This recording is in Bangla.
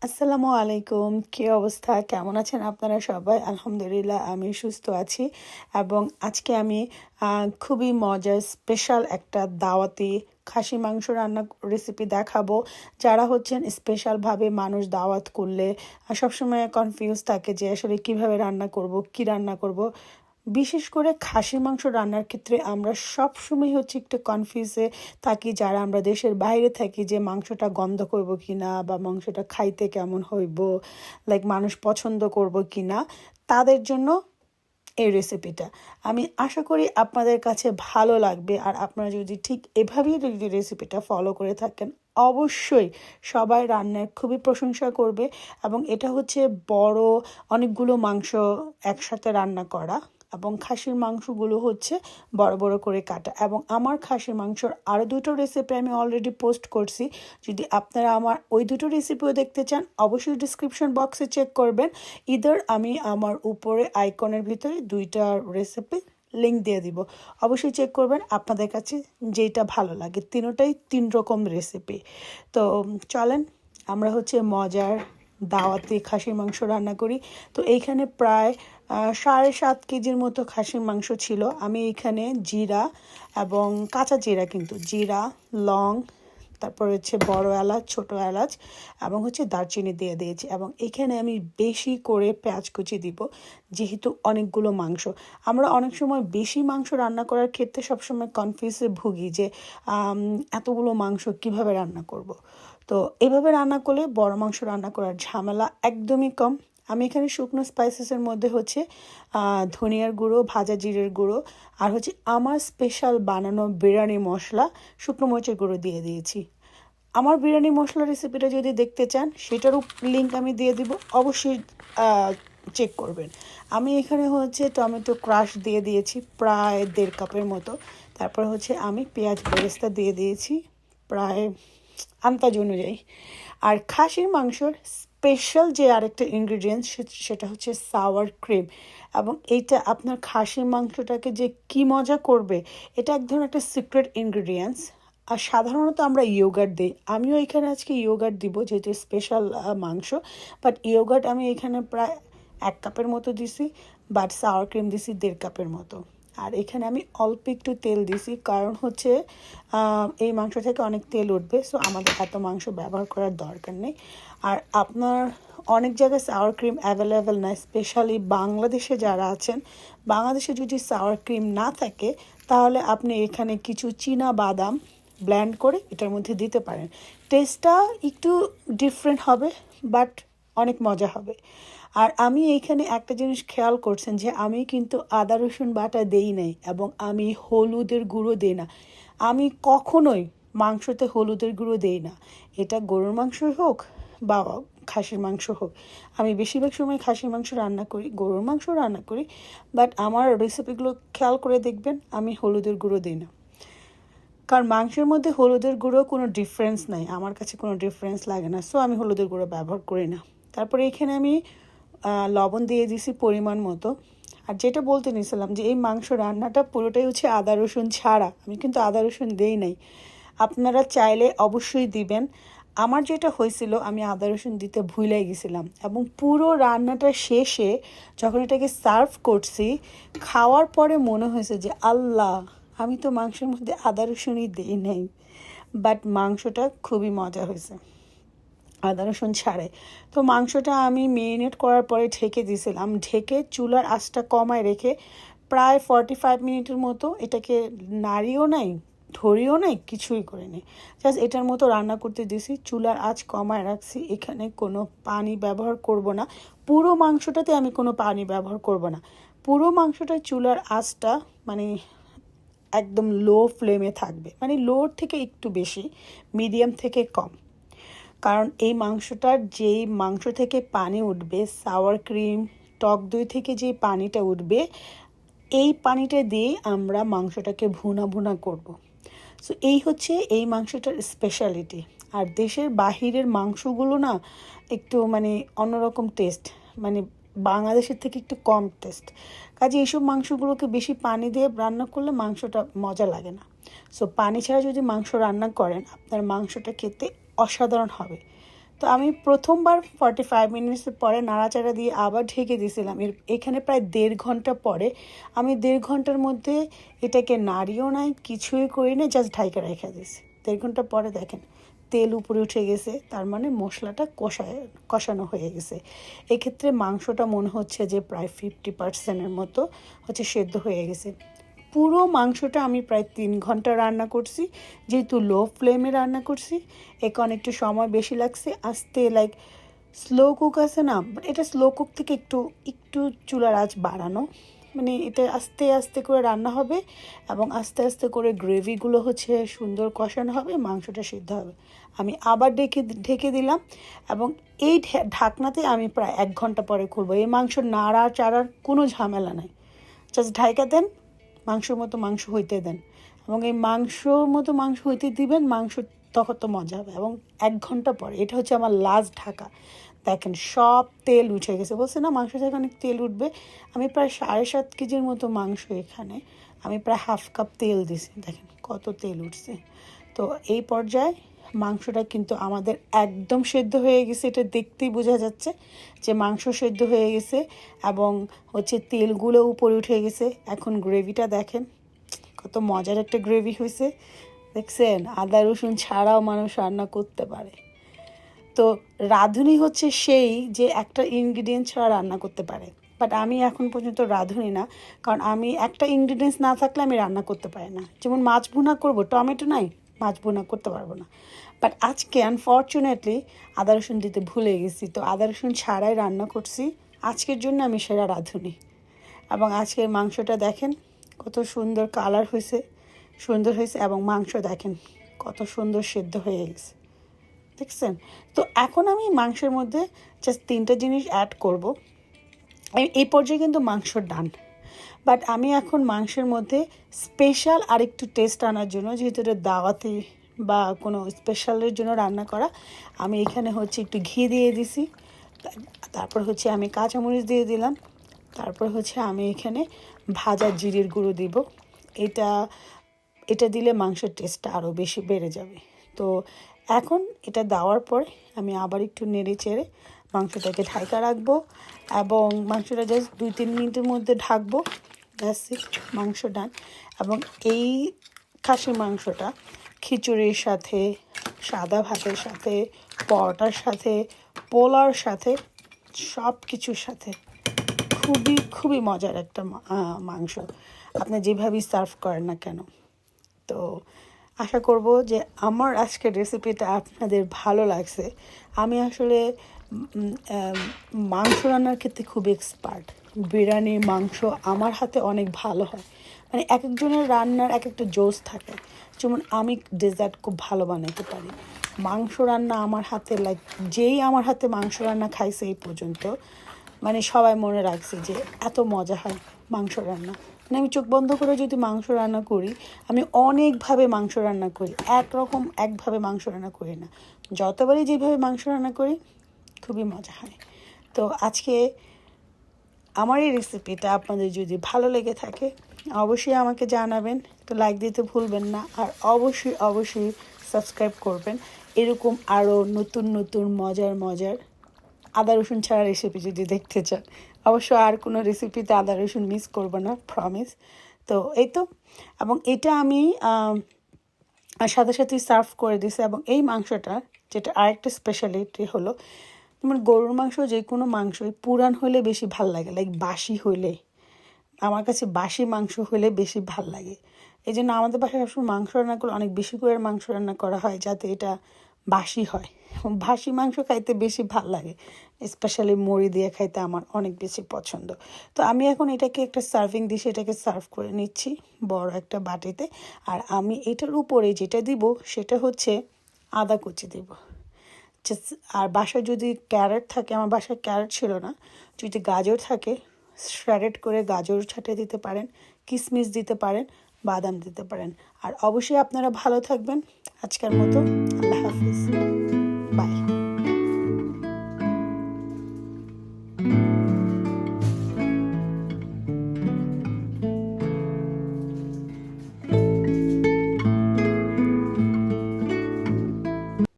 আসসালামু আলাইকুম। কি অবস্থা? কেমন আছেন আপনারা সবাই? আলহামদুলিল্লাহ আমি সুস্থ আছি এবং আজকে আমি খুবই মজার স্পেশাল একটা দাওয়াতি খাসি মাংস রান্না রেসিপি দেখাবো। যারা হচ্ছেন স্পেশালভাবে মানুষ দাওয়াত করলে সবসময় কনফিউজ থাকে যে আসলে কিভাবে রান্না করব, কি রান্না করব। বিশেষ করে খাসির মাংস রান্নার ক্ষেত্রে আমরা সবসময় হচ্ছে একটু কনফিউজে থাকি যারা আমরা দেশের বাইরে থাকি যে মাংসটা গন্ধ করব কি না বা মাংসটা খাইতে কেমন হইব, লাইক মানুষ পছন্দ করব কি না, তাদের জন্য এই রেসিপিটা। আমি আশা করি আপনাদের কাছে ভালো লাগবে আর আপনারা যদি ঠিক এভাবেই যদি রেসিপিটা ফলো করে থাকেন অবশ্যই সবাই রান্নার খুবই প্রশংসা করবে। এবং এটা হচ্ছে বড় অনেকগুলো মাংস একসাথে রান্না করা এবং খাসির মাংসগুলো হচ্ছে বড় বড় করে কাটা। এবং আমার খাসির মাংসর আরও দুটো রেসিপি আমি অলরেডি পোস্ট করছি। যদি আপনারা আমার ওই দুটো রেসিপিও দেখতে চান অবশ্যই ডিসক্রিপশন বক্সে চেক করবেন। ইদার আমি আমার উপরে আইকনের ভিতরে দুইটা রেসিপি লিঙ্ক দিয়ে দিব, অবশ্যই চেক করবেন আপনাদের কাছে যেটা ভালো লাগে। তিনোটাই তিন রকম রেসিপি। তো চলেন আমরা হচ্ছে মজার দাওয়াতে খাসির মাংস রান্না করি। তো এইখানে প্রায় 7.5 কেজির মতো খাসির মাংস ছিল। আমি এইখানে জিরা এবং কাঁচা জিরা, কিন্তু জিরা, লং, তারপর হচ্ছে বড় এলাচ, ছোট এলাচ এবং হচ্ছে দারচিনি দিয়ে দিয়েছি। এবং এখানে আমি বেশি করে পেঁয়াজ কুচি দিব, যেহেতু অনেকগুলো মাংস। আমরা অনেক সময় বেশি মাংস রান্না করার ক্ষেত্রে সবসময় কনফিউজে ভুগি যে এতগুলো মাংস কিভাবে রান্না করব। তো এভাবে রান্না করলে বড় মাংস রান্না করার ঝামেলা একদমই কম। আমি এখানে শুকনো স্পাইসেসের মধ্যে হচ্ছে ধনিয়ার গুঁড়ো, ভাজা জিরের গুঁড়ো আর হচ্ছে আমার স্পেশাল বানানো বিরিয়ানি মশলা, শুকনো মরিচের গুঁড়ো দিয়ে দিয়েছি। আমার বিরিয়ানি মশলা রেসিপিটা যদি দেখতে চান সেটারও লিঙ্ক আমি দিয়ে দিব, অবশ্যই চেক করবেন। আমি এখানে হচ্ছে টমেটো ক্রাশ দিয়ে দিয়েছি প্রায় 1.5 কাপের মতো। তারপর হচ্ছে আমি পেঁয়াজ বেরেস্তা দিয়ে দিয়েছি প্রায় আন্দাজ অনুযায়ী। আর খাসির মাংসর স্পেশাল যে আরেকটা ইনগ্রিডিয়েন্টস সেটা হচ্ছে সাওয়ার ক্রিম। এবং এইটা আপনার খাসির মাংসটাকে যে কি মজা করবে, এটা এক ধরনের একটা সিক্রেট ইনগ্রিডিয়েন্টস। আর সাধারণত আমরা ইয়োগার্ট দিই, আমিও এখানে আজকে ইয়োগার্ট দিব যেহেতু স্পেশাল মাংস। বাট ইয়োগার্ট আমি এখানে প্রায় 1 কাপের মতো দিছি, বাট সাওয়ার ক্রিম দিছি 1.5 কাপের মতো। আর এখানে আমি অল্প একটু তেল দিছি, কারণ হচ্ছে এই মাংস থেকে অনেক তেল উঠবে, সো আমাদের এত মাংস ব্যবহার করার দরকার নেই। আর আপনার অনেক জায়গায় সাওয়ার ক্রিম অ্যাভেলেবেল নয়, স্পেশালি বাংলাদেশে যারা আছেন, বাংলাদেশে যদি সাওয়ার ক্রিম না থাকে তাহলে আপনি এখানে কিছু চীনা বাদাম ব্লেন্ড করে এটার মধ্যে দিতে পারেন। টেস্টটা একটু ডিফারেন্ট হবে, বাট অনেক মজা হবে। আর আমি এইখানে একটা জিনিস খেয়াল করছেন যে আমি কিন্তু আদা রসুন বাটা দেই নাই এবং আমি হলুদের গুঁড়ো দিই না। আমি কখনোই মাংসতে হলুদের গুঁড়ো দেই না, এটা গরুর মাংসই হোক বা খাসির মাংস হোক। আমি বেশিরভাগ সময় খাসির মাংস রান্না করি, গরুর মাংস রান্না করি, বাট আমার রেসিপিগুলো খেয়াল করে দেখবেন আমি হলুদের গুঁড়ো দিই না। কারণ মাংসের মধ্যে হলুদের গুঁড়ো কোনো ডিফারেন্স নাই, আমার কাছে কোনো ডিফারেন্স লাগে না, সো আমি হলুদের গুঁড়ো ব্যবহার করি না। তারপরে এখানে আমি লবণ দিয়ে দিছি পরিমাণ মতো। আর যেটা বলতে নিয়েছিলাম যে এই মাংস রান্নাটা পুরোটাই হচ্ছে আদা রসুন ছাড়া, আমি কিন্তু আদা রসুন দেই নাই। আপনারা চাইলে অবশ্যই দিবেন। আমার যেটা হয়েছিল আমি আদা রসুন দিতে ভুলে গেছিলাম এবং পুরো রান্নাটা শেষে যখন এটাকে সার্ভ করছি খাওয়ার পরে মনে হয়েছে যে আল্লাহ, আমি তো মাংসের মধ্যে আদা রসুনই দিই নাই। বাট মাংসটা খুবই মজা হয়েছে আদা রসুন ছাড়াই। তো মাংসটা আমি মেরিনেট করার পরে ঢেকে দিয়েছিলাম, ঢেকে চুলার আঁচটা কমায় রেখে প্রায় 45 মিনিটের মতো এটাকে নাড়িও নাই, ধরিও নাই, কিছুই করে নেই, জাস্ট এটার মতো রান্না করতে দিয়েছি। চুলার আঁচ কমায় রাখছি, এখানে কোনো পানি ব্যবহার করব না। পুরো মাংসটাতে আমি কোনো পানি ব্যবহার করব না। পুরো মাংসটায় চুলার আঁচটা মানে একদম লো ফ্লেমে থাকবে, মানে লোর থেকে একটু বেশি, মিডিয়াম থেকে কম। কারণ এই মাংসটার যেই মাংস থেকে পানি উঠবে, সাওয়ার ক্রিম, টক দই থেকে যে পানিটা উঠবে, এই পানিটা দিয়ে আমরা মাংসটাকে ভুনা ভুনা করব। সো এই হচ্ছে এই মাংসটার স্পেশালিটি। আর দেশের বাহিরের মাংসগুলো না একটু মানে অন্যরকম টেস্ট, মানে বাংলাদেশের থেকে একটু কম টেস্ট। কাজে এইসব মাংসগুলোকে বেশি পানি দিয়ে রান্না করলে মাংসটা মজা লাগে না। সো পানি ছাড়া যদি মাংস রান্না করেন আপনার মাংসটা খেতে অসাধারণ হবে। তো আমি প্রথমবার 45 মিনিটসের পরে নাড়াচাড়া দিয়ে আবার ঢেকে দিয়েছিলাম। এখানে প্রায় 1.5 ঘন্টা পরে আমি 1.5 ঘন্টার মধ্যে এটাকে নাড়িও নাই, কিছুই করি না, জাস্ট ঢাইকা রেখে দিয়েছি। 1.5 ঘন্টা পরে দেখেন তেল উপরে উঠে গেছে, তার মানে মশলাটা কষানো হয়ে গেছে। এক্ষেত্রে মাংসটা মনে হচ্ছে যে প্রায় 50%-এর মতো হচ্ছে সেদ্ধ হয়ে গেছে। পুরো মাংসটা আমি প্রায় 3 ঘন্টা রান্না করছি, যেহেতু লো ফ্লেমে রান্না করছি এখন একটু সময় বেশি লাগছে। আস্তে লাইক স্লো কুক আছে না, এটা স্লো কুক থেকে একটু একটু চুলার আঁচ বাড়ানো, মানে এটা আস্তে আস্তে করে রান্না হবে এবং আস্তে আস্তে করে গ্রেভিগুলো হচ্ছে সুন্দর কষানো হবে, মাংসটা সিদ্ধ হবে। আমি আবার ঢেকে দিলাম এবং এই ঢাকনাতে আমি প্রায় 1 ঘন্টা পরে খুলবো। এই মাংস নাড়া চাড়ার কোনো ঝামেলা নাই, জাস্ট ঢাকা দেন, মাংসর মতো মাংস হইতে দেন এবং এই মাংসর মতো মাংস হইতে দিবেন, মাংস তখন তো মজা হবে। এবং 1 ঘন্টা পরে, এটা হচ্ছে আমার লাস্ট ঢাকা, দেখেন সব তেল উঠে গেছে। বলছে না মাংস থেকে অনেক তেল উঠবে, আমি প্রায় 7.5 কেজির মতো মাংস, এখানে আমি প্রায় হাফ কাপ তেল দিছি, দেখেন কত তেল উঠছে। তো এই পর্যায়ে মাংসটা কিন্তু আমাদের একদম সেদ্ধ হয়ে গেছে, এটা দেখতেই বোঝা যাচ্ছে যে মাংস সেদ্ধ হয়ে গেছে এবং হচ্ছে তেলগুলো উপরে উঠে গেছে। এখন গ্রেভিটা দেখেন কত মজার একটা গ্রেভি হয়েছে, দেখছেন? আদা রসুন ছাড়াও মানুষ রান্না করতে পারে। তো রাঁধুনি হচ্ছে সেই যে একটা ইনগ্রিডিয়েন্ট ছাড়া রান্না করতে পারে, বাট আমি এখন পর্যন্ত রাঁধুনি না, কারণ আমি একটা ইনগ্রিডিয়েন্টস না থাকলে আমি রান্না করতে পারি না। যেমন মাছ ভুনা করবো, টমেটো নাই, মাছ ভুনা করতে পারবো না। বাট আজকে আনফর্চুনেটলি আদা রসুন দিতে ভুলে গেছি, তো আদা রসুন ছাড়াই রান্না করছি। আজকের জন্য আমি সেরা রাঁধুনি। এবং আজকের মাংসটা দেখেন কত সুন্দর কালার হয়েছে, সুন্দর হয়েছে, এবং মাংস দেখেন কত সুন্দর সেদ্ধ হয়ে গেছে, দেখছেন? তো এখন আমি মাংসের মধ্যে জাস্ট 3টা জিনিস অ্যাড করব। এই পর্যায়ে কিন্তু মাংস ডান, বাট আমি এখন মাংসের মধ্যে স্পেশাল আরেকটু টেস্ট আনার জন্য, যেহেতু এটা দাওয়াতি বা কোনো স্পেশালের জন্য রান্না করা, আমি এখানে হচ্ছে একটু ঘি দিয়ে দিছি, তারপর হচ্ছে আমি কাঁচামরিচ দিয়ে দিলাম, তারপর হচ্ছে আমি এখানে ভাজা জিরের গুঁড়ো দিব। এটা এটা দিলে মাংসের টেস্টটা আরও বেশি বেড়ে যাবে। তো এখন এটা দেওয়ার পর আমি আবার একটু নেড়ে চেড়ে মাংসটাকে ঢাকা রাখবো এবং মাংসটা জাস্ট 2-3 মিনিটের মধ্যে ঢাকবো, দ্যাটস ইট, মাংস ডান। এবং এই খাসির মাংসটা খিচুড়ির সাথে, সাদা ভাতের সাথে, পরোটার সাথে, পোলাওর সাথে, সব কিছুর সাথে খুবই খুবই মজার একটা মাংস, আপনি যেভাবেই সার্ভ করেন না কেন। তো আশা করব যে আমার আজকের রেসিপিটা আপনাদের ভালো লাগছে। আমি আসলে মাংস রান্নার ক্ষেত্রে খুব এক্সপার্ট। বিরিয়ানি, মাংস আমার হাতে অনেক ভালো হয়, মানে এক একজনের রান্নার এক একটা জোশ থাকে। যেমন আমি ডেজার্ট খুব ভালো বানাতে পারি, মাংস রান্না আমার হাতে লাইক যেই আমার হাতে মাংস রান্না খাইছে এই পর্যন্ত, মানে সবাই মনে রাখছে যে এত মজা হয় মাংস রান্না। মানে আমি চোখ বন্ধ করে যদি মাংস রান্না করি, আমি অনেকভাবে মাংস রান্না করি, একভাবে মাংস রান্না করি না, যতবারই যেভাবে মাংস রান্না করি খুবই মজা হয়। তো আজকে আমার এই রেসিপিটা আপনাদের যদি ভালো লেগে থাকে অবশ্যই আমাকে জানাবেন, তো লাইক দিতে ভুলবেন না, আর অবশ্যই অবশ্যই সাবস্ক্রাইব করবেন এরকম আরও নতুন নতুন মজার আদা রসুন ছাড়া রেসিপি যদি দেখতে চান। অবশ্য আর কোনো রেসিপিতে আদা রসুন মিস করবো না, প্রমিস। তো এই তো, এবং এটা আমি সাথে সাথেই সার্ভ করে দিছি। এবং এই মাংসটা, যেটা আরেকটা স্পেশালিটি হলো, যেমন গরুর মাংস যে কোনো মাংসই পুরান হলে বেশি ভাল লাগে, লাইক বাসি হইলে, আমার কাছে বাসি মাংস হলে বেশি ভাল লাগে। এই জন্য আমাদের বাসায় সবসময় মাংস রান্না করলে অনেক বেশি করে মাংস রান্না করা হয়, যাতে এটা বাসি হয়। বাসি মাংস খাইতে বেশি ভাল লাগে, স্পেশালি মুড়ি দিয়ে খাইতে আমার অনেক বেশি পছন্দ। তো আমি এখন এটাকে একটা সার্ভিং ডিশে এটাকে সার্ভ করে নিচ্ছি বড় একটা বাটিতে। আর আমি এটার উপরে যেটা দিব সেটা হচ্ছে আদা কুচি দিব। আর বাসায় যদি ক্যারেট থাকে, আমার বাসায় ক্যারেট ছিল না, যদি গাজর থাকে শ্রেডেড করে গাজর ছাটিয়ে দিতে পারেন, কিশমিশ দিতে পারেন, বাদাম দিতে পারেন। আর অবশ্যই আপনারা ভালো থাকবেন। আজকের মতো আল্লাহ হাফিজ।